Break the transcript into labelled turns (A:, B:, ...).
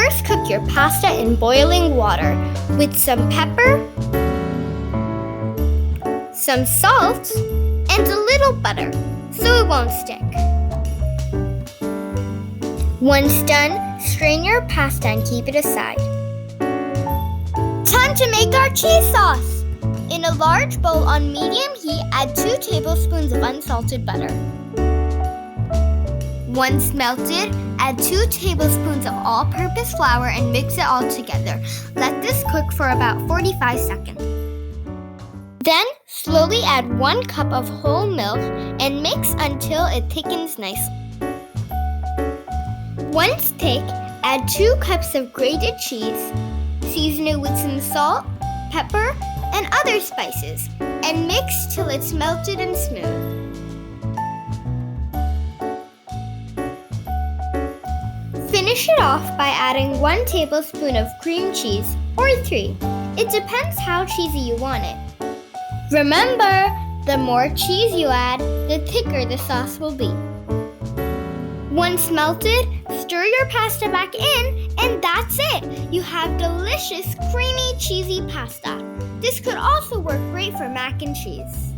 A: First, cook your pasta in boiling water with some pepper, some salt, and a little butter so it won't stick. Once done, strain your pasta and keep it aside. Time to make our cheese sauce! In a large bowl on medium heat, add 2 tablespoons of unsalted butter. Once melted, add 2 tablespoons of all-purpose flour and mix it all together. Let this cook for about 45 seconds. Then, slowly add 1 cup of whole milk and mix until it thickens nicely. Once thick, add 2 cups of grated cheese, season it with some salt, pepper, and other spices, and mix till it's melted and smooth. Finish it off by adding 1 tablespoon of cream cheese, or 3. It depends how cheesy you want it. Remember, the more cheese you add, the thicker the sauce will be. Once melted, stir your pasta back in, and that's it! You have delicious, creamy, cheesy pasta. This could also work great for mac and cheese.